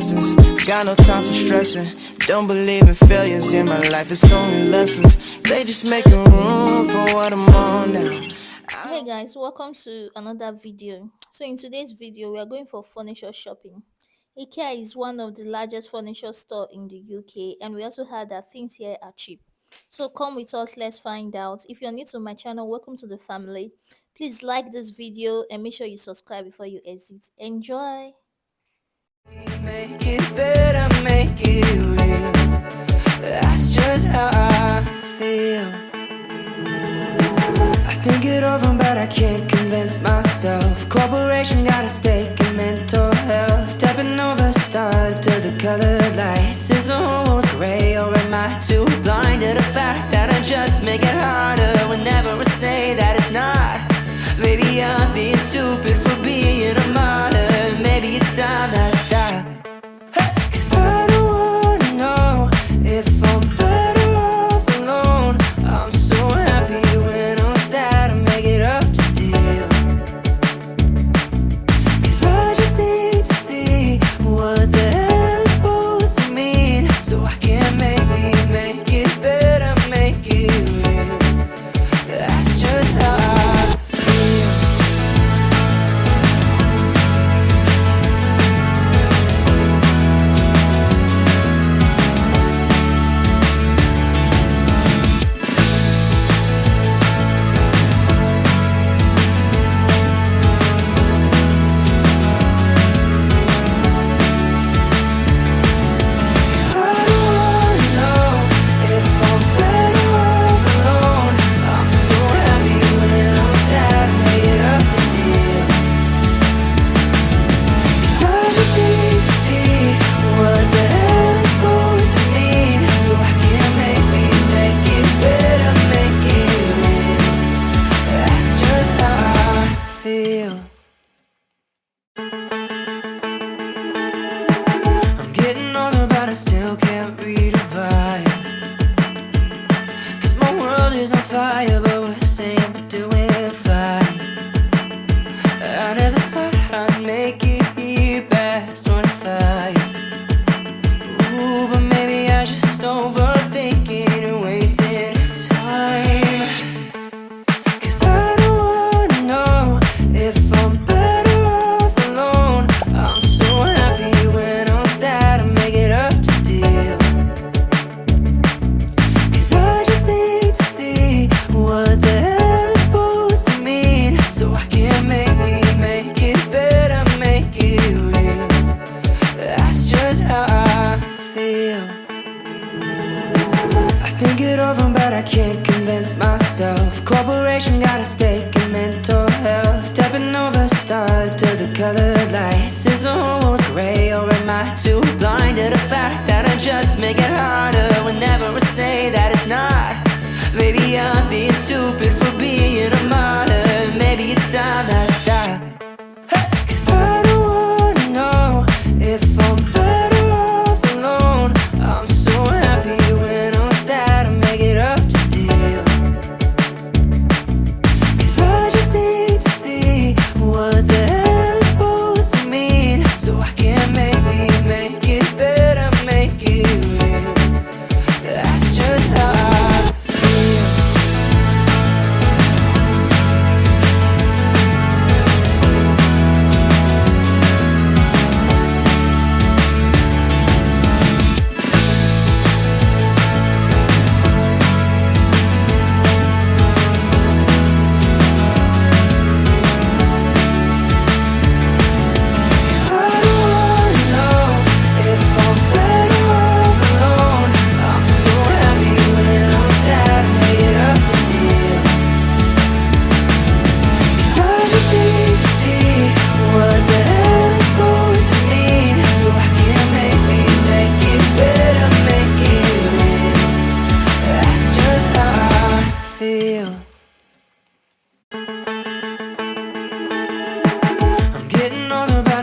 blessings. Got no time for stressing. Don't believe in failures in my life, it's only lessons. They just making room for what I'm on now. Hey guys, welcome to another video. So in today's video we are going for furniture shopping. Ikea is one of the largest furniture store in the UK, and we also heard that things here are cheap. So come with us, let's find out. If you're new to my channel, welcome to the family. Please like this video and make sure you subscribe before you exit. Enjoy. Make it better, make it real. That's just how I feel. I think it over, but I can't convince myself. Corporation got a stake in mental health. Stepping over stars to the colored lights. Is the whole world gray, or am I too blind to the fact that I just make it harder whenever I say that it's not? Maybe I'm being stupid for being a martyr. Maybe it's time that I stop. Cause I don't wanna know if I'm better off alone. I'm so happy when I'm sad, I make it up to deal. Cause I just need to see what the hell is supposed to mean, so I can make it better, make it real. That's just how I feel. I still can't read a vibe. Cause my world is on fire, but we're saying we're doing fine. I never thought I'd make it here past 25. Ooh, but maybe I just overthinking and wasting time. Cause I don't wanna know if I'm better off alone. I'm so happy when I'm sad, I make it up. What the hell is supposed to mean, so I can make it better, make it real. That's just how I feel. I think it over, but I can't convince myself. Corporation got a stake in mental health. Stepping over stars to the colored lights. Is the whole world gray, or am I too blind to the fact that I just make it harder whenever I say that it's not? Maybe I'm being stupid for being a martyr. Maybe it's time that I stop. Cause I don't wanna know if I'm better off alone. I'm so happy when I'm sad, I make it up to deal. Cause I just need to see what the hell is supposed to mean, so I can make it better, make it real. That's just how I feel.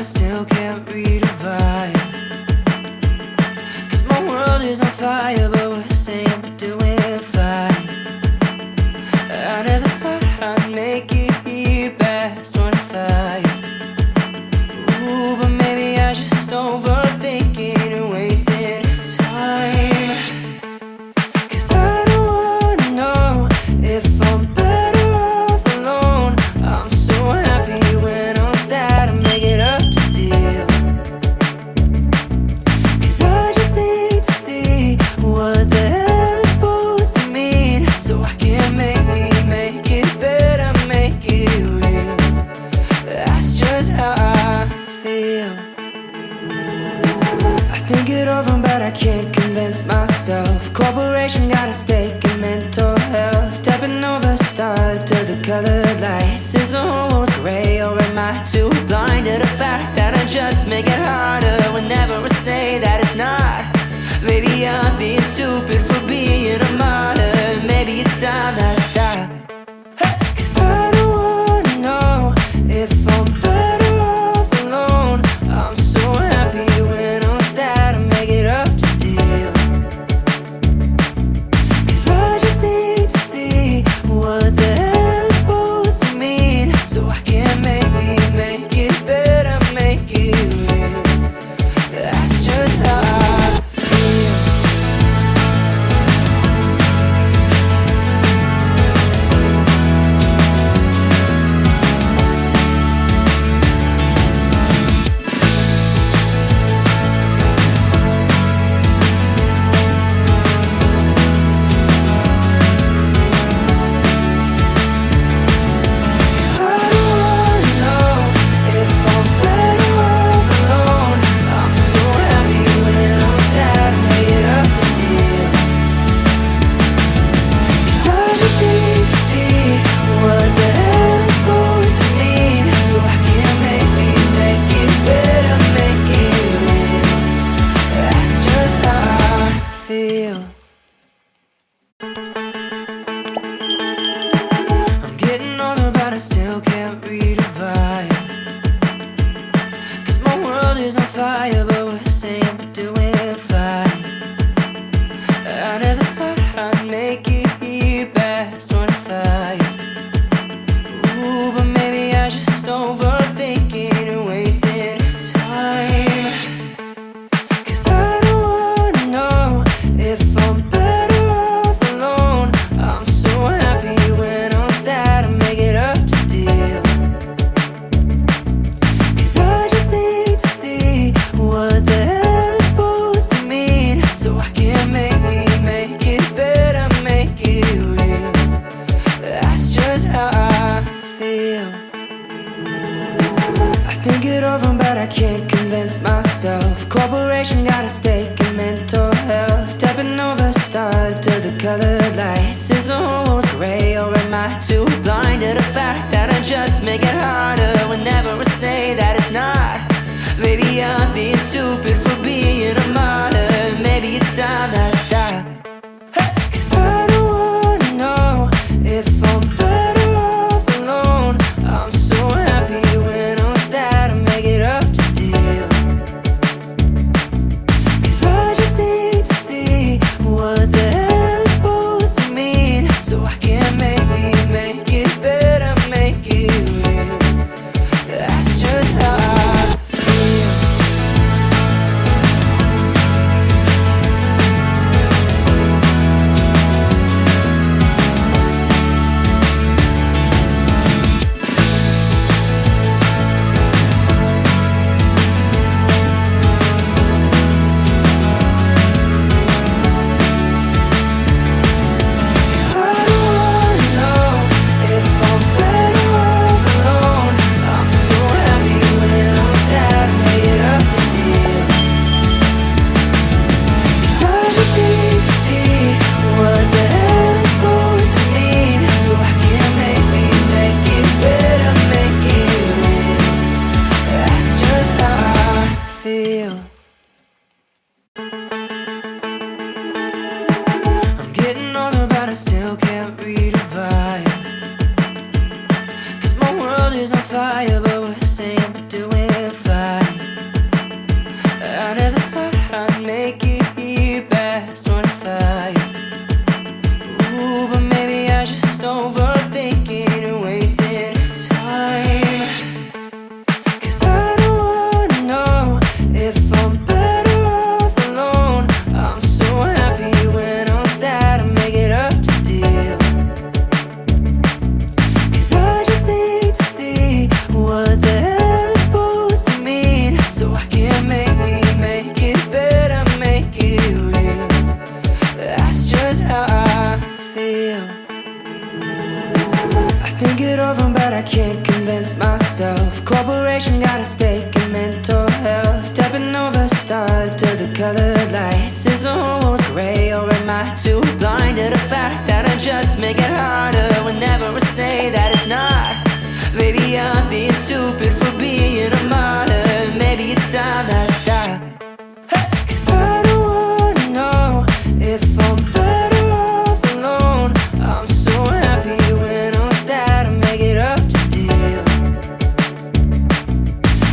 Still can't read a vibe. Cause my world is on fire, but we're saying we're doing fine. I never thought I'd make it here past 25. Ooh, but maybe I just overthink over, but I can't convince myself. Corporation got a stake in mental health. Stepping over stars to the colored lights. Is the whole world gray, or am I too blind to the fact that I just make it harder whenever I say that it's not? Maybe I'm being stupid for being a martyr. Maybe it's time that I stop. Cause I don't wanna know if I'm better off alone. I'm so happy when I'm sad, I make it up to deal. Cause I just need to see what the hell it's supposed to mean, so I can maybe make it better, make it real. That's just how I feel. Fire, but we're saying we're doing fine. I never thought I'd make it here past 25. Ooh, but maybe I just overthinking and wasting time. Cause I don't wanna know if I'm better off alone. I'm so happy when I'm sad, I make it up to deal. Cause I just need to see what the hell it's supposed to mean, so I can maybe make it better, make it real. That's just how I feel. I think it over, but I can't convince myself. Corporation got a stake in mental health. Stepping over stars to the colored lights. Is the whole world gray, or am I too blind to the fact that I just make it harder whenever I say that it's not? Maybe I'm being stupid for being a martyr. Maybe it's time that I stop. Cause I don't wanna know if I'm better off alone. I'm so happy when I'm sad, I make it up to deal. Cause I just need to see what the hell it's supposed to mean, so I can maybe make it better, make it real. That's just how I feel. Still can't read a vibe. Cause my world is on fire, but we're saying we're doing fine. I never thought I'd make it here past 25. Ooh, but maybe I just overthinking and wasting time. Cause I don't wanna know if I'm better off alone. I'm so happy when I'm sad, I make it up to deal. lights? Is the whole world gray, or am I too blind to the fact that I just make it harder whenever I say that it's not? Maybe I'm being stupid for being a martyr. Maybe it's time that I stop. Cause I don't wanna know if I'm better off alone. I'm so happy when I'm sad, I make it up to deal.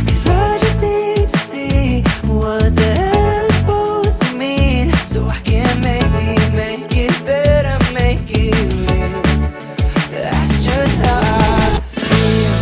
Cause I just need to see what the hell it's supposed to mean, so I can maybe make it better, make it real. That's just how I feel.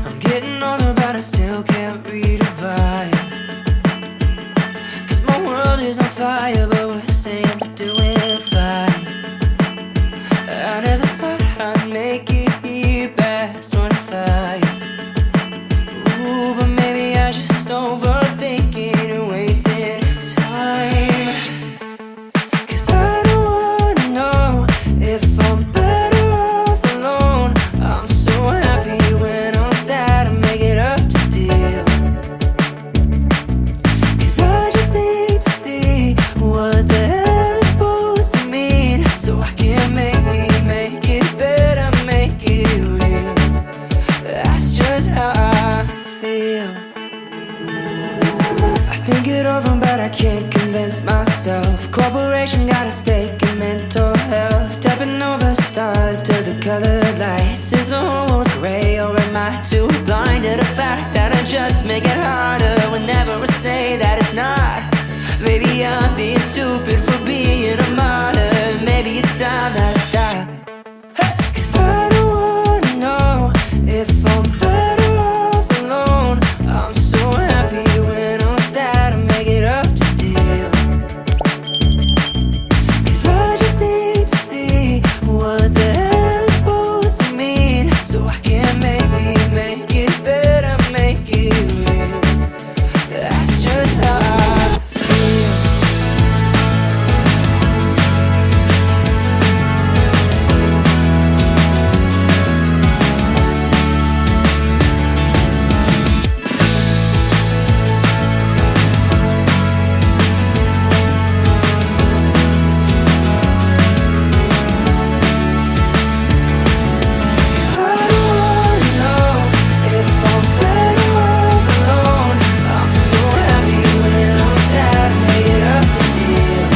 I'm getting older, but I still can't read a vibe. Cause my world is on fire, but we're saying we're doing fine. I never thought I'd make it here past 25. Ooh, but maybe I just overthinking and wasting time. Cause I don't wanna know if I'm better off alone. I'm so happy when I'm sad, I make it up to deal. Cause I just need to see what the hell it's supposed to mean, so I can maybe make it better, make it real. That's just how I feel. I think it over, but I can't convince myself. Corporation got a stake in mental health. Stepping over stars to the colored lights. Is the whole world gray, or am I too blind to the fact that I just make it harder whenever I say that it's not? Maybe I'm being stupid for being a martyr. Maybe it's time that I stop. Cause I don't wanna know if I'm better off alone. I'm so happy when I'm sad, I make it up to deal. Cause I just need to see what the hell it's supposed to mean, so I can maybe make it better, make it real. That's just how I feel. Cause I don't wanna know if I'm better off alone. I'm so happy when I'm sad, I make it up to deal.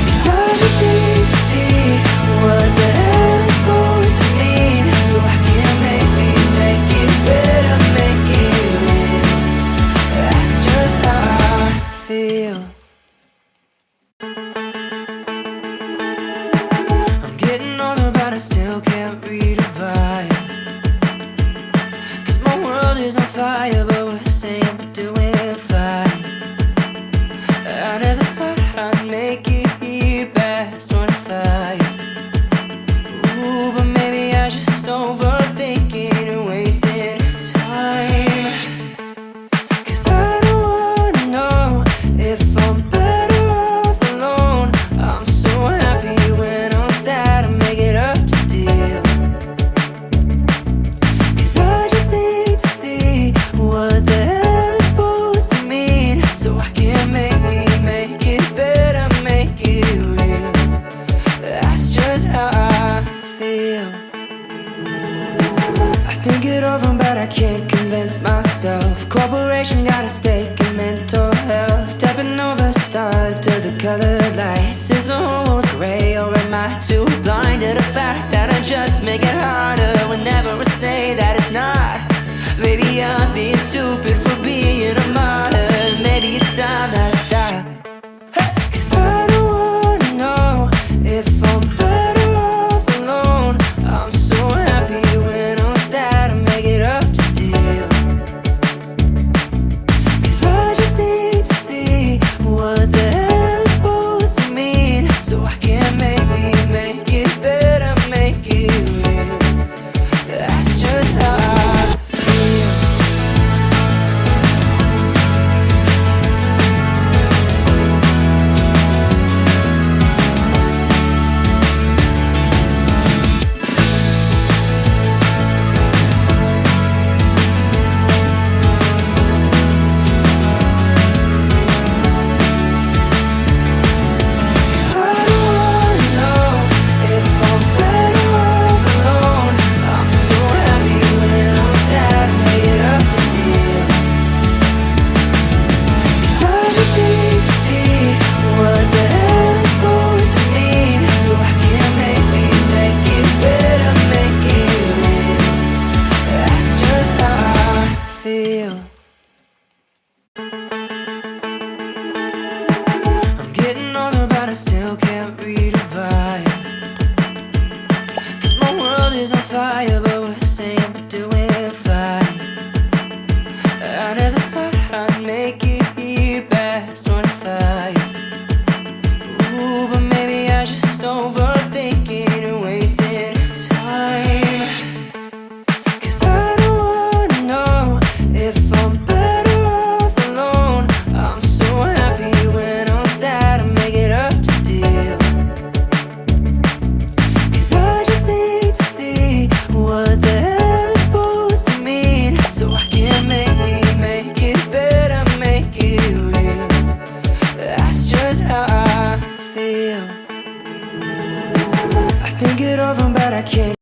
Cause I just need to see what the hell it's supposed to mean, so I can maybe make it better, make it real. That's just how I feel. I'm getting older, but I still can't read a vibe. Cause my world is on fire, but we're saying we're doing fine. I never thought I'd make it here past 25. Ooh, but maybe I just overthinking and wasting time. Cause I don't wanna know if I'm better off alone. I'm so happy when I'm sad, I make it up to deal. Cause I just need to see what the hell it's supposed to mean, so I can maybe make it better, make it real. That's just how I feel. I think it over, but I can't convince myself. Corporation got a stake in mental health. Stepping over stars to the colored lights. Is the whole world gray, or am I too blind to the fact that I just make it harder whenever I say that it's not? Maybe I'm being stupid for being a modern. Maybe it's time that